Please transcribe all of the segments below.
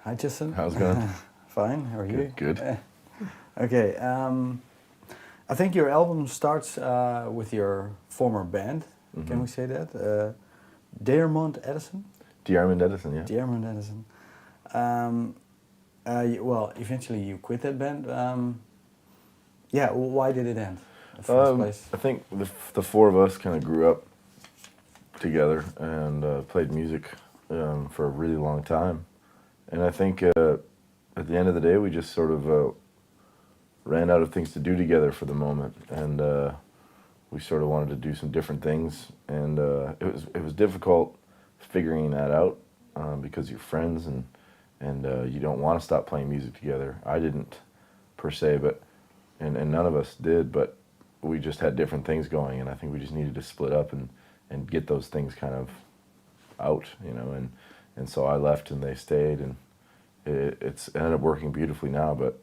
Hi, Justin. How's it going? Fine. How are you? Good. Okay. I think your album starts with your former band. Can we say that? DeYarmond Edison. DeYarmond Edison, yeah. DeYarmond Edison. Well, eventually you quit that band. Yeah. Why did it end? In the first place. I think the four of us kind of grew up together and played music for a really long time. And I think at the end of the day, we just sort of ran out of things to do together for the moment, and we sort of wanted to do some different things. And it was difficult figuring that out because you're friends and you don't want to stop playing music together. I didn't per se, but and none of us did, but we just had different things going, and I think we just needed to split up and get those things kind of out, you know. And so I left and they stayed, and it's ended up working beautifully now, but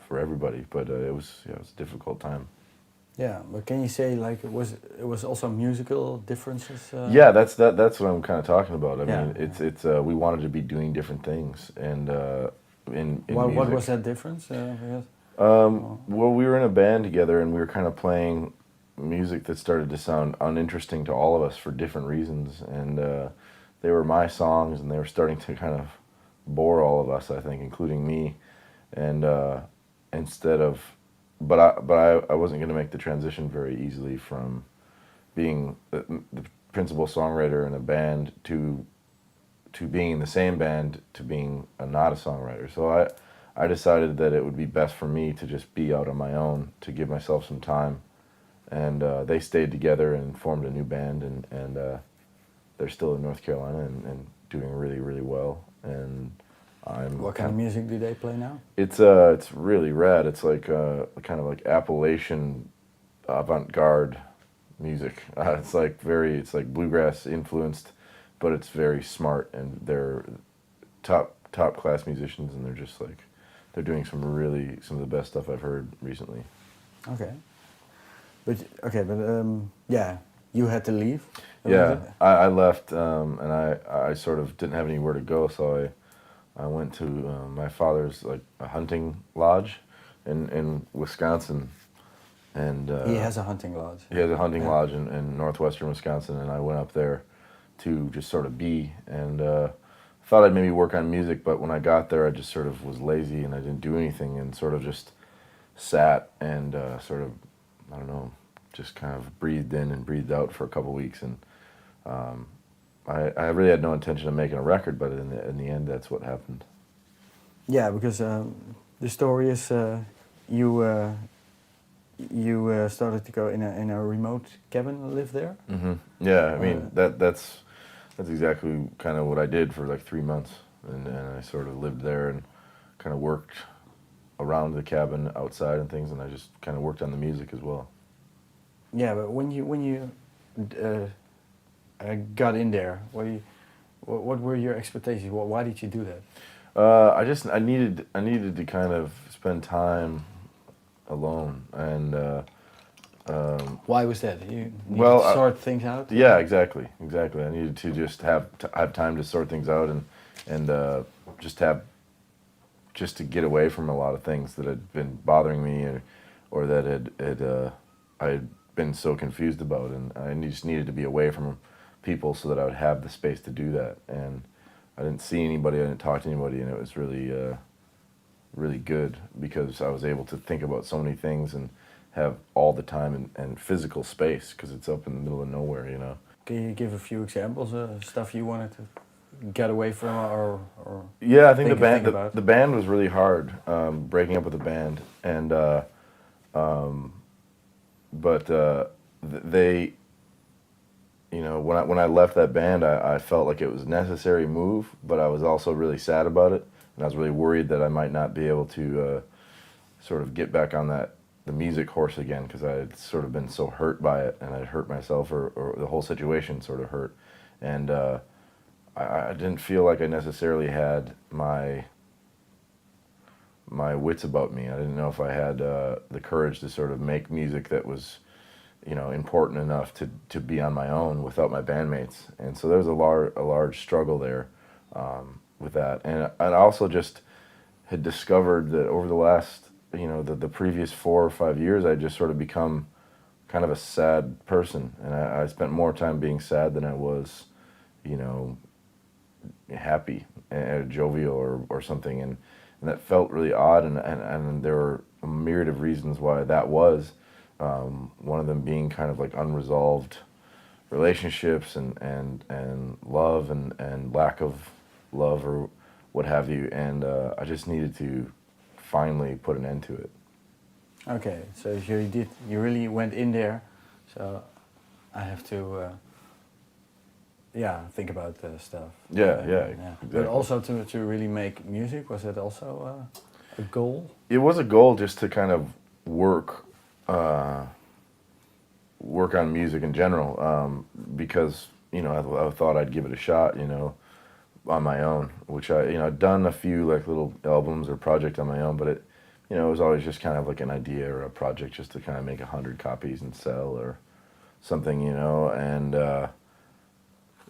for everybody. But it was a difficult time. Yeah, but can you say like it was also musical differences? Yeah, that's what I'm kind of talking about. I Yeah, mean, it's we wanted to be doing different things, and in what music. was that difference? Because, Well, we were in a band together, and we were kind of playing music that started to sound uninteresting to all of us for different reasons, and they were my songs, and they were starting to kind of bore all of us, I think, including me. And instead of, but I wasn't going to make the transition very easily from being the principal songwriter in a band to being in the same band to being not a songwriter. So I decided that it would be best for me to just be out on my own, to give myself some time. And they stayed together and formed a new band, and they're still in North Carolina and doing really, really well. And what kind of music do they play now? It's really rad. It's like kind of like Appalachian avant-garde music. It's like bluegrass influenced, but it's very smart, and they're top class musicians, and they're doing some of the best stuff I've heard recently. Okay. But yeah, you had to leave. Yeah, I left, and I sort of didn't have anywhere to go, so I went to my father's like a hunting lodge in Wisconsin, and he has a hunting lodge. He has a hunting lodge in northwestern Wisconsin, and I went up there to just sort of be, and thought I'd maybe work on music, but when I got there, I just sort of was lazy and I didn't do anything, and sort of just sat and sort of, I don't know, just kind of breathed in and breathed out for a couple weeks, and I really had no intention of making a record, but in the end, that's what happened. Yeah, because the story is you started to go in a remote cabin, live there. Mm-hmm. Yeah, I mean that's exactly kind of what I did for like 3 months, and I sort of lived there and kind of worked around the cabin outside and things, and I just kind of worked on the music as well. Yeah, but when you got in there, what were your expectations? Why did you do that? I needed to kind of spend time alone, and why was that? You needed to sort things out. Yeah, exactly. I needed to just have time to sort things out, and just to get away from a lot of things that had been bothering me, or that I had been so confused about, and I just needed to be away from people so that I would have the space to do that. And I didn't see anybody, I didn't talk to anybody, and it was really really good, because I was able to think about so many things and have all the time and physical space, because it's up in the middle of nowhere, you know. Can you give a few examples of stuff you wanted to get away from, or yeah, I think the band was really hard, breaking up with the band, and but they, you know, when I left that band, I felt like it was a necessary move, but I was also really sad about it, and I was really worried that I might not be able to sort of get back on the music horse again, because I had sort of been so hurt by it, and I'd hurt myself, or the whole situation sort of hurt, and I didn't feel like I necessarily had my wits about me. I didn't know if I had the courage to sort of make music that was, you know, important enough to be on my own without my bandmates. And so there was a large struggle there with that, and I also just had discovered that over the last, the previous 4 or 5 years, I just sort of become kind of a sad person, and I spent more time being sad than I was, happy and jovial or something, and that felt really odd, and there were a myriad of reasons why that was. One of them being kind of like unresolved relationships and love and lack of love or what have you, and I just needed to finally put an end to it. Okay, so you really went in there, so I have to think about stuff. Yeah, Exactly. But also to really make music, was that also a goal? It was a goal just to kind of work on music in general, because I thought I'd give it a shot, on my own, which I'd done a few like little albums or project on my own, but it was always just kind of like an idea or a project just to kind of make 100 copies and sell or something, and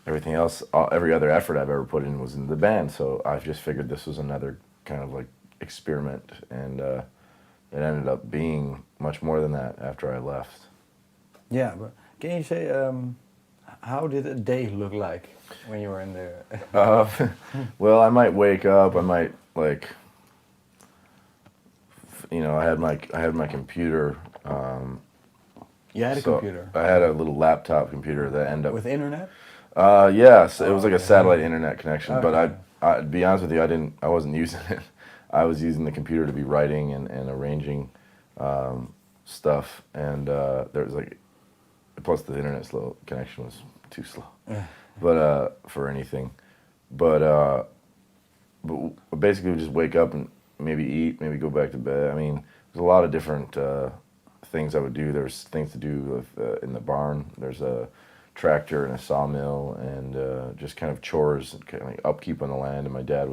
everything else, every other effort I've ever put in was in the band, so I've just figured this was another kind of like experiment, and it ended up being much more than that after I left. Yeah, but can you say, how did a day look like when you were in there? Well, I might wake up, I might like, I had my computer. You had a computer? I had a little laptop computer that ended up... With internet? Yes, it was like a satellite internet connection, Okay. but to be honest with you, I wasn't using it. I was using the computer to be writing and arranging stuff, and there was like, plus the internet connection was too slow, but for anything. But basically, we just wake up and maybe eat, maybe go back to bed. I mean, there's a lot of different things I would do. There's things to do with, in the barn. There's a tractor and a sawmill, and just kind of chores and kind of like upkeep on the land. And my dad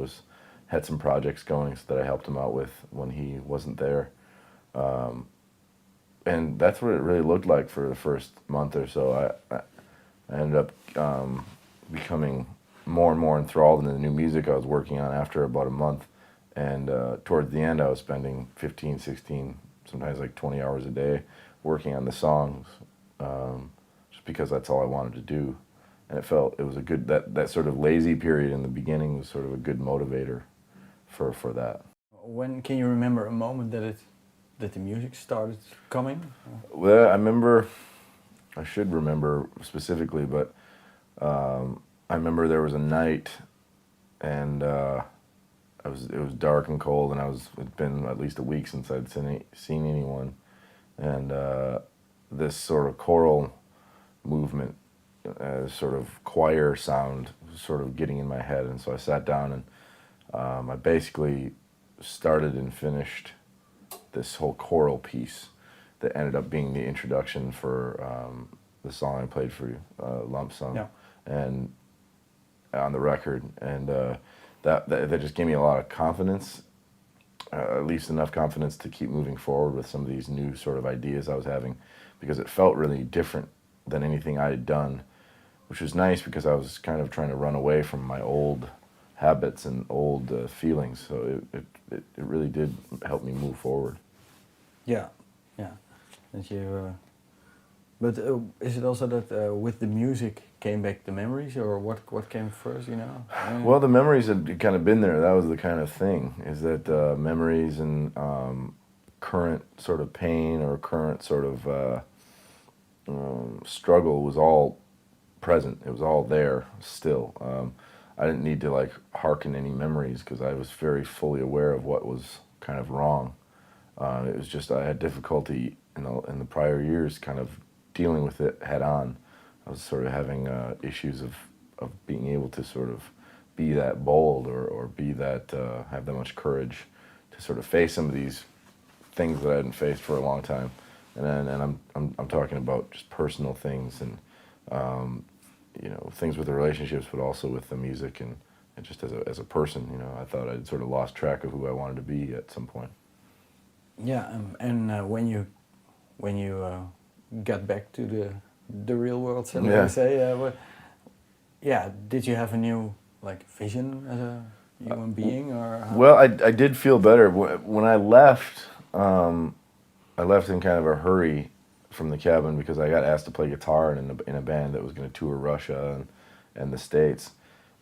had some projects going that I helped him out with when he wasn't there. And that's what it really looked like for the first month or so. I ended up becoming more and more enthralled in the new music I was working on after about a month. And towards the end, I was spending 15, 16, sometimes like 20 hours a day working on the songs, just because that's all I wanted to do. And it was a good, that sort of lazy period in the beginning was sort of a good motivator for that. When can you remember a moment that the music started coming? Well, I should remember specifically, but I remember there was a night, and it was dark and cold, and it'd been at least a week since I'd seen anyone, and this sort of choral movement, sort of choir sound was sort of getting in my head, and so I sat down and I basically started and finished this whole choral piece that ended up being the introduction for the song I played for you, Lump Sum, and on the record, and that just gave me a lot of confidence, at least enough confidence to keep moving forward with some of these new sort of ideas I was having, because it felt really different than anything I had done, which was nice because I was kind of trying to run away from my old habits and old feelings, so it really did help me move forward. Yeah. And but is it also that with the music came back the memories, or what came first, Well, the memories had kind of been there. That was the kind of thing, is that memories and current sort of pain or current sort of struggle was all present. It was all there still. I didn't need to like hearken any memories because I was very fully aware of what was kind of wrong. It was just I had difficulty in the prior years kind of dealing with it head on. I was sort of having issues of being able to sort of be that bold or be that have that much courage to sort of face some of these things that I hadn't faced for a long time. And I'm talking about just personal things and things with the relationships, but also with the music and just as a person. I thought I'd sort of lost track of who I wanted to be at some point. Yeah, and when you got back to the real world, so to say, did you have a new like vision as a human being, or how? Well, I did feel better when I left. I left in kind of a hurry from the cabin because I got asked to play guitar in a band that was going to tour Russia and the States.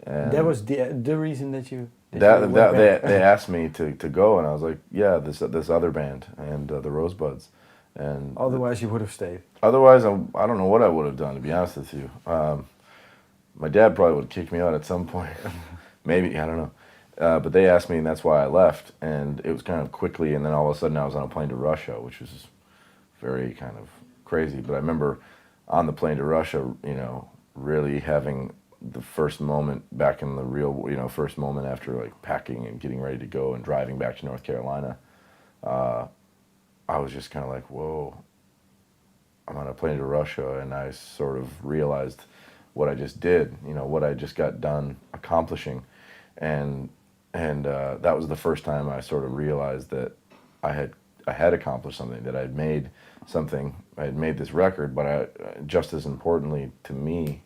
And That was the reason that you that went back. they asked me to go, and I was like, yeah, this other band and the Rosebuds, and Otherwise, you would have stayed. otherwise I don't know what I would have done, to be honest with you. My dad probably would have kicked me out at some point, maybe, I don't know. But they asked me, and that's why I left, and it was kind of quickly, and then all of a sudden I was on a plane to Russia, which was very kind of crazy. But I remember on the plane to Russia, you know, really having the first moment back in the real, you know, first moment after like packing and getting ready to go and driving back to North Carolina. I was just kind of like, whoa, I'm on a plane to Russia, and I sort of realized what I just did, you know, what I just got done accomplishing, and that was the first time I sort of realized that I had accomplished something, that I had made something. I had made this record, but just as importantly to me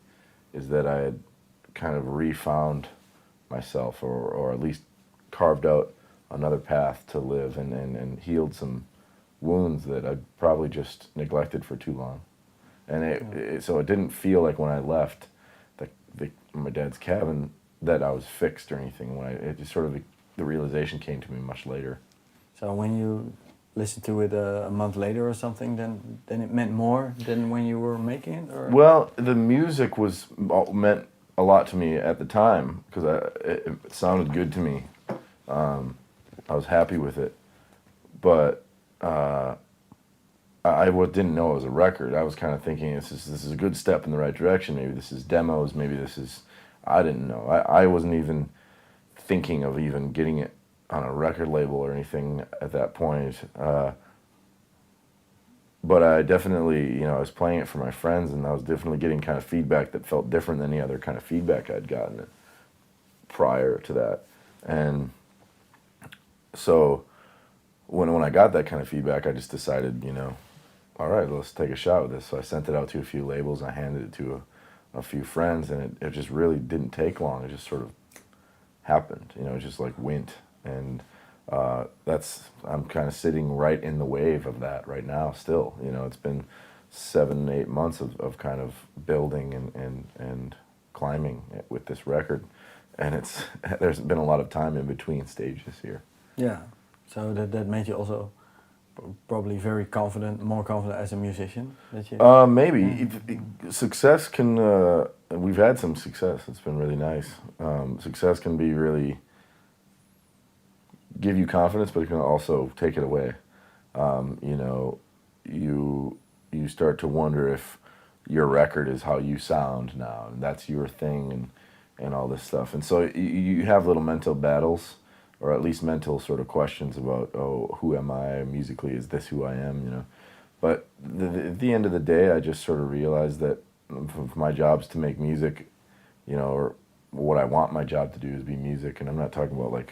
is that I had kind of refound myself, or at least carved out another path to live, and healed some wounds that I'd probably just neglected for too long. And so it didn't feel like when I left my dad's cabin that I was fixed or anything. It just sort of, the realization came to me much later. So when you listened to it a month later or something, then it meant more than when you were making it? Or? Well, the music meant a lot to me at the time because it sounded good to me. I was happy with it, but I didn't know it was a record. I was kind of thinking this is a good step in the right direction. Maybe this is demos. Maybe this is. I didn't know. I wasn't even thinking of even getting it on a record label or anything at that point. But I definitely, you know, I was playing it for my friends, and I was definitely getting kind of feedback that felt different than any other kind of feedback I'd gotten prior to that. And so when I got that kind of feedback, I just decided, you know, all right, let's take a shot with this. So I sent it out to a few labels. I handed it to a few friends, and it just really didn't take long. It just sort of happened, you know, it just like went. And I'm kind of sitting right in the wave of that right now still. You know, it's been 7-8 months of kind of building and climbing with this record, and there's been a lot of time in between stages here. Yeah, so that made you also probably very confident, more confident as a musician. That you. Maybe success can. We've had some success. It's been really nice. Success can be really give you confidence, but it can also take it away. You know, you start to wonder if your record is how you sound now, and that's your thing, and all this stuff. And so you have little mental battles, or at least mental sort of questions about, oh, who am I musically? Is this who I am? You know. But at the end of the day, I just sort of realized that if my job's to make music, you know, or what I want my job to do is be music, and I'm not talking about like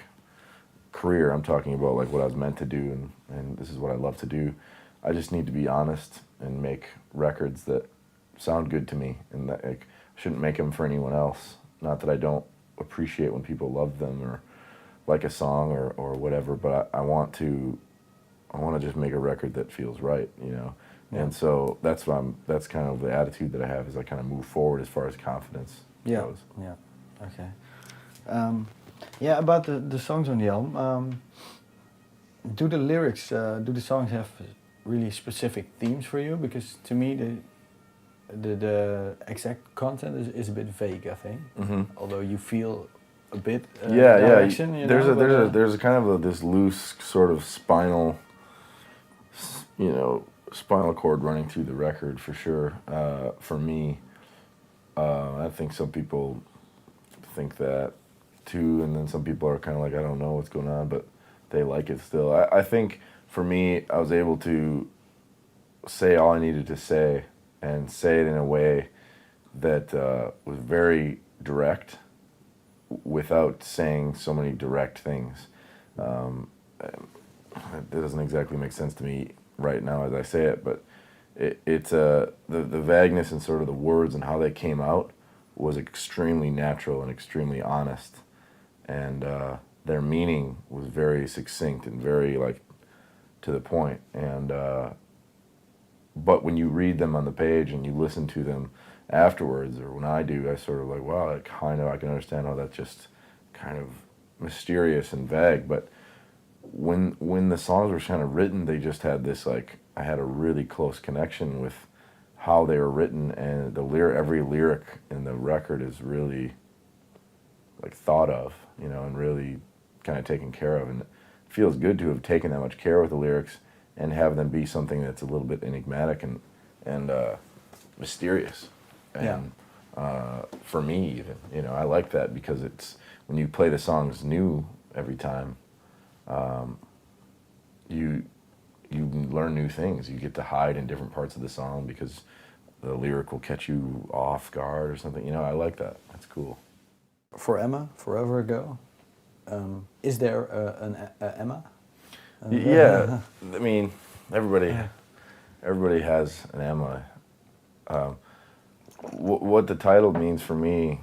career, I'm talking about like what I was meant to do, and this is what I love to do. I just need to be honest and make records that sound good to me, and that I shouldn't make them for anyone else. Not that I don't appreciate when people love them or like a song or whatever, but I want to just make a record that feels right, you know. Yeah. And so that's that's kind of the attitude that I have as I kind of move forward as far as confidence goes. Yeah. Okay. Yeah, about the songs on the album. Do the lyrics, do the songs have really specific themes for you? Because to me, the exact content is a bit vague, I think. Mm-hmm. Although you feel a bit direction. Yeah. You there's a kind of this loose sort of spinal cord running through the record for sure. For me, I think some people think that too, and then some people are kind of like, I don't know what's going on, but they like it still. I think for me, I was able to say all I needed to say, and say it in a way that was very direct without saying so many direct things. It doesn't exactly make sense to me right now as I say it, but it's the vagueness and sort of the words and how they came out was extremely natural and extremely honest. and their meaning was very succinct and very like to the point. And but when you read them on the page and you listen to them afterwards, or when I do, I sort of like, wow, I can understand how that's just kind of mysterious and vague. But when the songs were kind of written, they just had this like, I had a really close connection with how they were written, and every lyric in the record is really like thought of, you know, and really kind of taken care of. And it feels good to have taken that much care with the lyrics and have them be something that's a little bit enigmatic and mysterious. And for me, even, you know, I like that, because it's, when you play the songs new every time, you learn new things. You get to hide in different parts of the song because the lyric will catch you off guard or something. You know, I like that. That's cool. For Emma, Forever Ago, is there an Emma? Yeah, I mean, everybody has an Emma. What the title means for me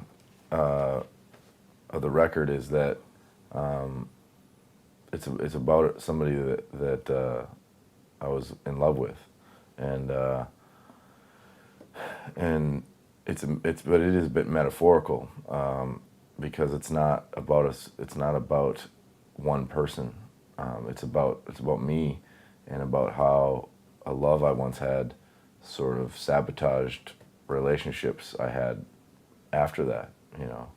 of the record is that it's about somebody that I was in love with, and but it is a bit metaphorical, because it's not about us. It's not about one person. It's about me, and about how a love I once had sort of sabotaged relationships I had after that, you know,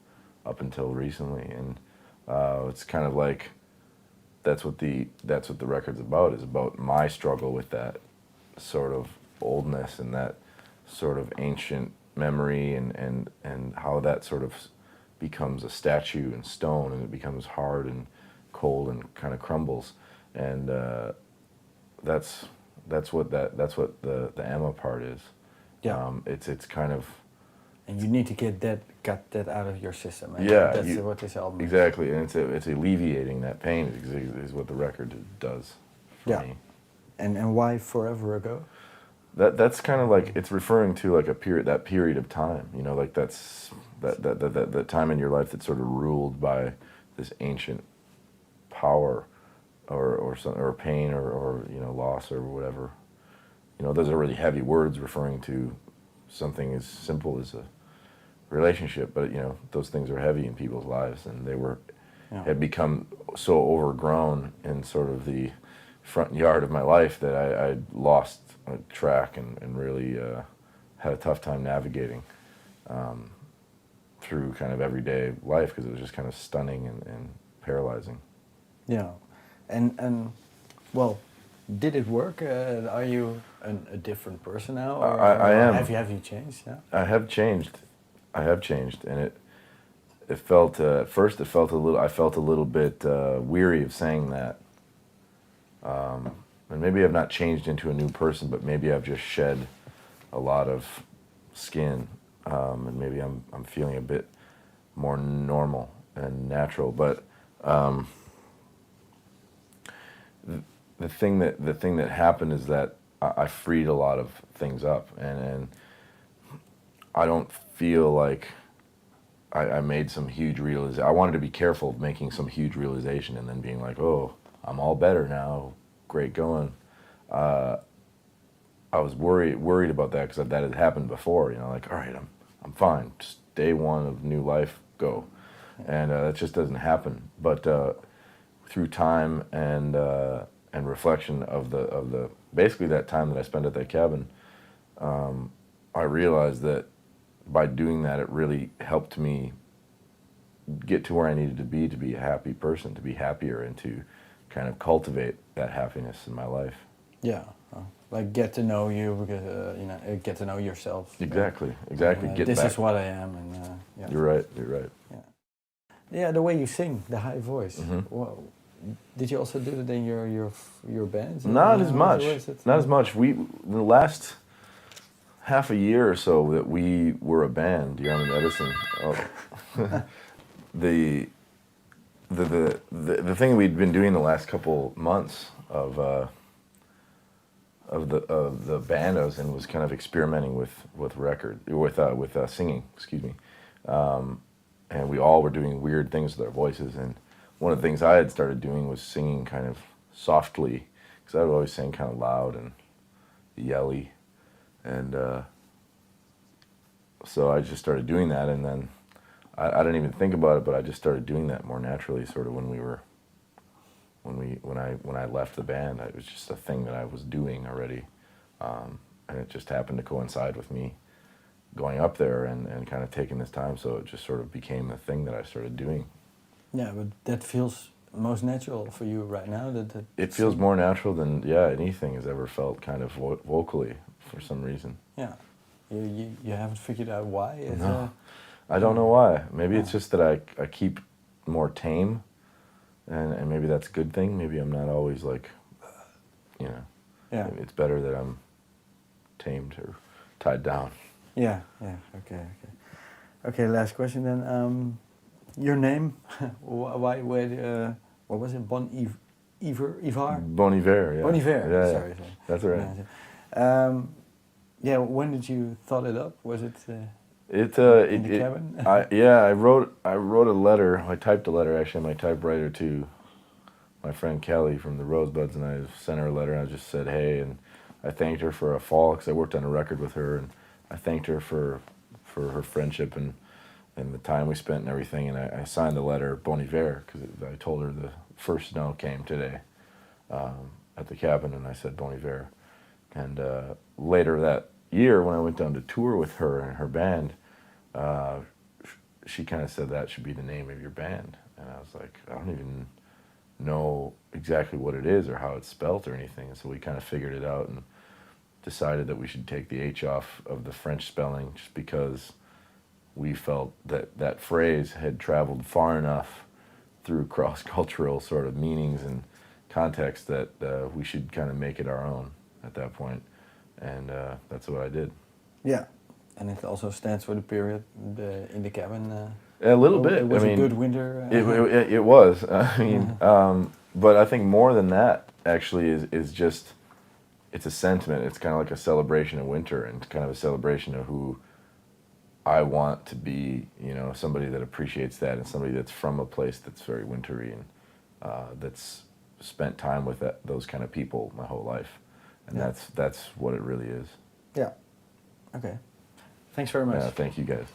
up until recently. And it's kind of like that's what the record's about, is about my struggle with that sort of oldness and that sort of ancient memory, and how that sort of becomes a statue in stone, and it becomes hard and cold and kind of crumbles. And that's what the Emma part is. Yeah. It's kind of, And you need to get that out of your system. And yeah, that's what this album is. exactly. And it's alleviating that pain is what the record does for me. And why Forever Ago? That's kind of like, it's referring to like that period of time, you know, like that's that time in your life that's sort of ruled by this ancient power, or pain, or you know, loss, or whatever. You know, those are really heavy words referring to something as simple as a relationship, but you know, those things are heavy in people's lives, and they had become so overgrown in sort of the front yard of my life that I lost track, and really had a tough time navigating through kind of everyday life, because it was just kind of stunning and paralyzing. Yeah, and well, did it work? Are you a different person now? Or I am. Have you changed? Yeah. I have changed, and it felt at first I felt a little bit weary of saying that. And maybe I've not changed into a new person, but maybe I've just shed a lot of skin, and maybe I'm feeling a bit more normal and natural. But the thing that happened is that I freed a lot of things up, and I don't feel like I made some huge realization. I wanted to be careful of making some huge realization and then being like, oh, I'm all better now, great going. I was worried about that, because that had happened before. You know, like, all right, I'm fine. Just day one of new life, go, and that just doesn't happen. But through time and reflection of the basically that time that I spent at that cabin, I realized that by doing that, it really helped me get to where I needed to be a happy person, to be happier, and to kind of cultivate that happiness in my life. Yeah, like get to know you, because you know, get to know yourself. Exactly. This is what I am, and yeah. You're right. Yeah, the way you sing, the high voice. Mm-hmm. Well, did you also do that in your bands? Not as much. Not as much. In the last half a year or so that we were a band, DeYarmond Edison. The thing we'd been doing the last couple months of the band I was in was kind of experimenting with singing. Excuse me. and we all were doing weird things with our voices. And one of the things I had started doing was singing kind of softly, because I would always sing kind of loud and yelly, and so I just started doing that. And then I didn't even think about it, but I just started doing that more naturally, sort of when I left the band. It was just a thing that I was doing already, and it just happened to coincide with me going up there and kind of taking this time, so it just sort of became a thing that I started doing. Yeah, but that feels most natural for you right now. That It feels more natural than anything has ever felt, kind of vocally, for some reason. Yeah, you haven't figured out why. No, I don't know why. Maybe it's just that I keep more tame, and maybe that's a good thing. Maybe I'm not always like, Yeah. It's better that I'm tamed or tied down. Yeah. Okay. Last question then. Your name? Why? What was it? Bon Iver? Bon Iver, yeah. Bon Iver. Yeah, Sorry. that's right. Yeah. When did you thought it up? Was it? In the cabin? I wrote a letter. I typed a letter actually on my typewriter to my friend Kelly from the Rosebuds, and I sent her a letter, and I just said, hey, and I thanked her for a fall, because I worked on a record with her, and I thanked her for her friendship and the time we spent and everything, and I signed the letter Bon Iver, because I told her the first snow came today at the cabin, and I said Bon Iver. And later that year, when I went down to tour with her and her band, she kind of said that should be the name of your band, and I was like, I don't even know exactly what it is or how it's spelt or anything, and so we kind of figured it out and decided that we should take the H off of the French spelling, just because we felt that that phrase had traveled far enough through cross-cultural sort of meanings and context that we should kind of make it our own at that point, and that's what I did. Yeah, and it also stands for the period in the cabin. A little bit. It was a good winter. It was. I mean, but I think more than that, actually, is just, it's a sentiment. It's kind of like a celebration of winter, and kind of a celebration of who I want to be, somebody that appreciates that, and somebody that's from a place that's very wintry, and that's spent time with those kind of people my whole life. And that's what it really is. Yeah. Okay. Thanks very much. Yeah, thank you guys.